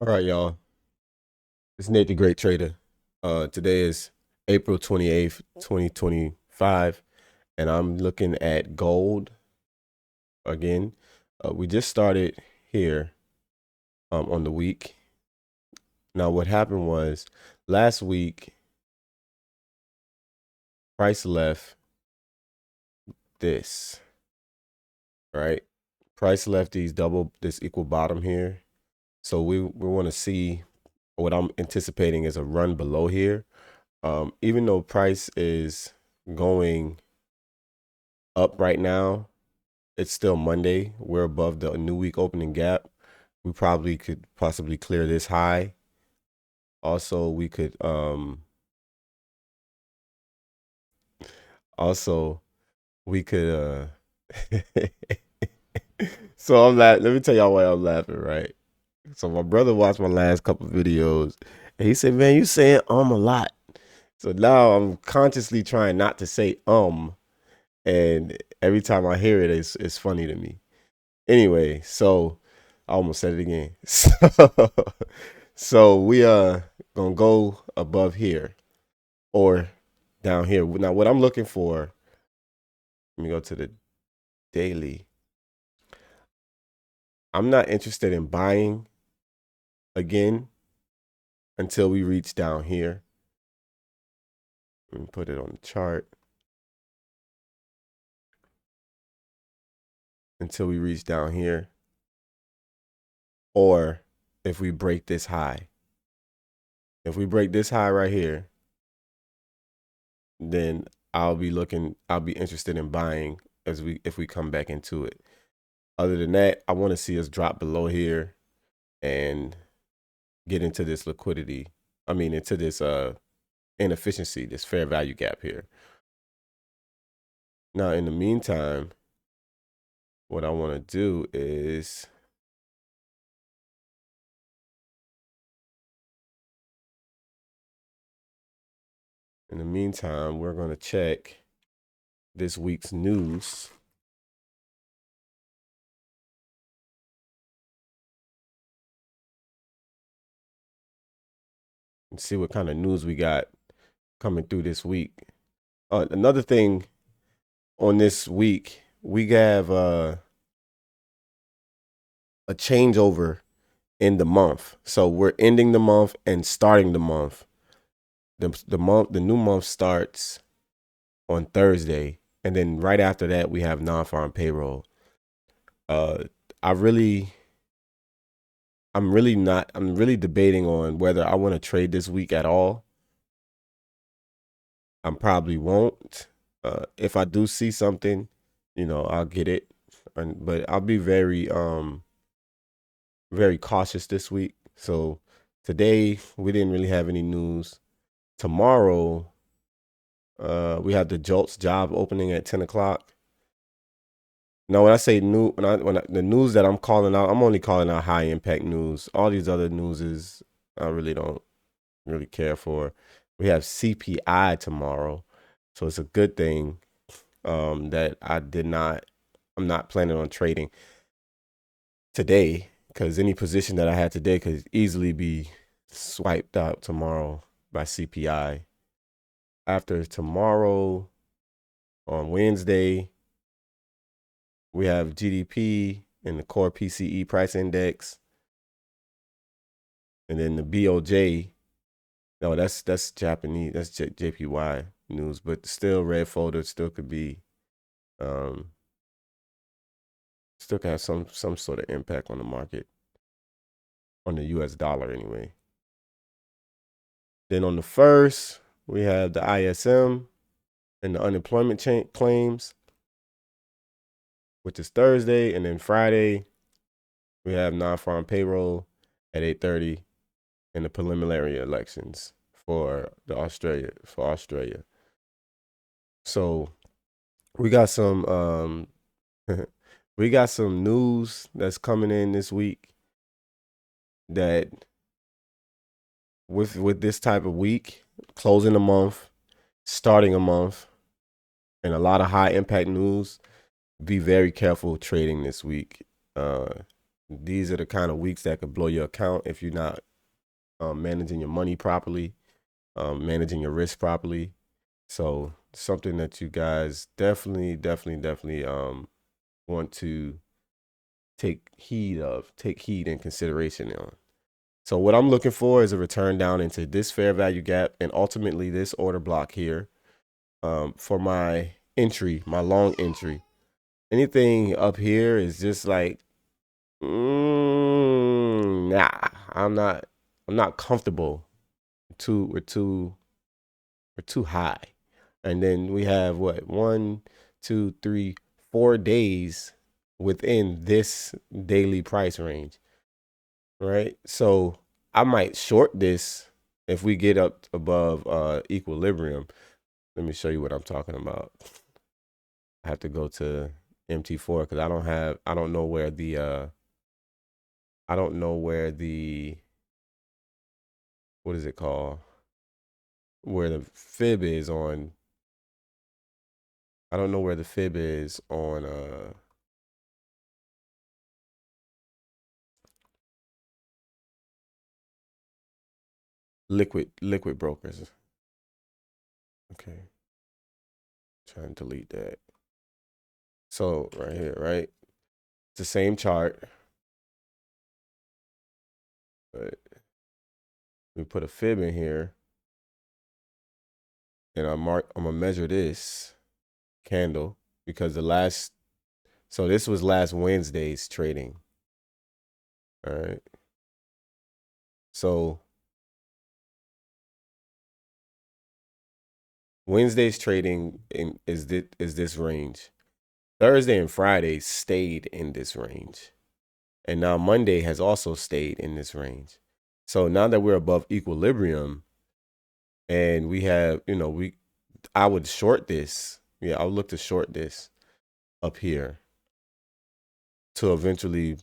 All right, y'all. It's Nate the Great Trader. Today is April 28th, 2025, and I'm looking at gold again. We just started here on the week. Now, what happened was last week, price left this, right? Price left this equal bottom here. So we want to see what I'm anticipating is a run below here. Even though price is going up right now, it's still Monday. We're above the new week opening gap. We probably could possibly clear this high. Also, we could also we could so let me tell y'all why I'm laughing, right? So my brother watched my last couple videos and he said, "Man, you saying a lot." So now I'm consciously trying not to say and every time I hear it, it's funny to me. Anyway, so I almost said it again. So we gonna go above here or down here. Now what I'm looking for, let me go to the daily. I'm not interested in buying again until we reach down here. Let me put it on the chart. Until we reach down here. Or if we break this high. If we break this high right here, then I'll be interested in buying if we come back into it. Other than that, I want to see us drop below here and get into this liquidity. I mean, into this inefficiency, this fair value gap here. Now, in the meantime, what I want to do is we're going to check this week's news. And see what kind of news we got coming through this week. Another thing on this week, we have a changeover in the month. So we're ending the month and starting the month. The new month starts on Thursday, and then right after that we have non-farm payroll. Uh, I'm really debating on whether I want to trade this week at all. I probably won't. If I do see something, I'll get it, but I'll be very cautious this week. So today we didn't really have any news. Tomorrow, we have the JOLTS job opening at 10 o'clock. Now, when I say the news that I'm calling out, I'm only calling out high impact news. All these other newses, I really don't really care for. We have CPI tomorrow, so it's a good thing that I'm not planning on trading today because any position that I had today could easily be swiped out tomorrow by CPI. After tomorrow, on Wednesday, we have GDP and the core PCE price index, and then the BOJ. No, that's Japanese. That's JPY news, but still, red folder still could be, um, still could have some sort of impact on the market, on the U.S. dollar anyway. Then on the first, we have the ISM and the unemployment claims, which is Thursday, and then Friday we have non-farm payroll at 8:30, and the preliminary elections for Australia. So we got some we got some news that's coming in this week that with this type of week, closing a month, starting a month, and a lot of high impact news, be very careful trading this week. These are the kind of weeks that could blow your account if you're not managing your money properly, managing your risk properly. So something that you guys definitely want to take heed and consideration on. So what I'm looking for is a return down into this fair value gap and ultimately this order block here for my entry, my long entry. Anything up here is just like, nah, I'm not comfortable. We're too high. And then we have what, 4 days within this daily price range, right? So I might short this if we get up above equilibrium. Let me show you what I'm talking about. I have to go to MT4 because I don't know where the what is it called? Where the fib is on. I don't know where the fib is on liquid brokers. Okay. Trying to delete that. So right here, right? It's the same chart. But we put a fib in here. And I'm gonna measure this candle because so this was last Wednesday's trading. All right. So Wednesday's trading is this range. Thursday and Friday stayed in this range. And now Monday has also stayed in this range. So now that we're above equilibrium and we have, I would short this. Yeah, I would look to short this up here to eventually,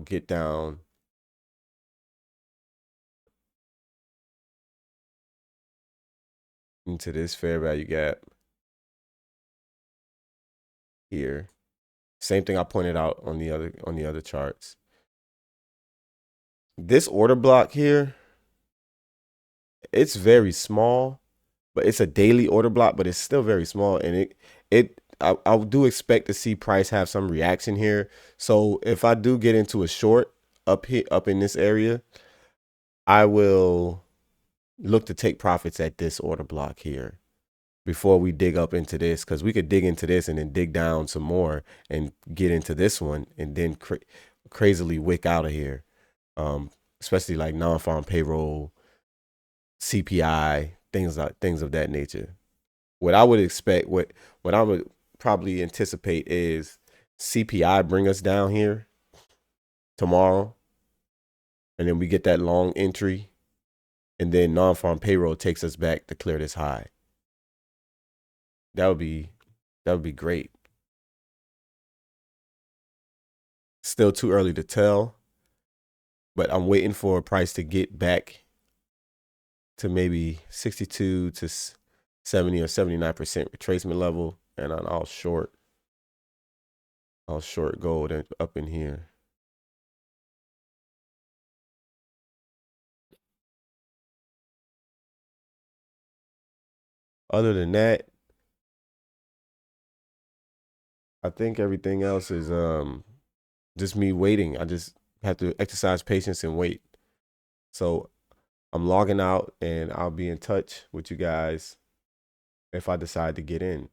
get down into this fair value gap here. Same thing I pointed out on the other charts. This order block here, it's very small, but it's a daily order block, but it's still very small. And I do expect to see price have some reaction here. So if I do get into a short up in this area, I will look to take profits at this order block here before we dig up into this, because we could dig into this and then dig down some more and get into this one and then crazily wick out of here. Especially like non-farm payroll, CPI, things of that nature. What I would expect, what I would probably anticipate is CPI bring us down here tomorrow, and then we get that long entry, and then non-farm payroll takes us back to clear this high. That would be great. Still too early to tell, but I'm waiting for a price to get back to maybe 62 to 70 or 79% retracement level, and I'll short gold up in here. Other than that, I think everything else is just me waiting. I just have to exercise patience and wait. So I'm logging out and I'll be in touch with you guys if I decide to get in.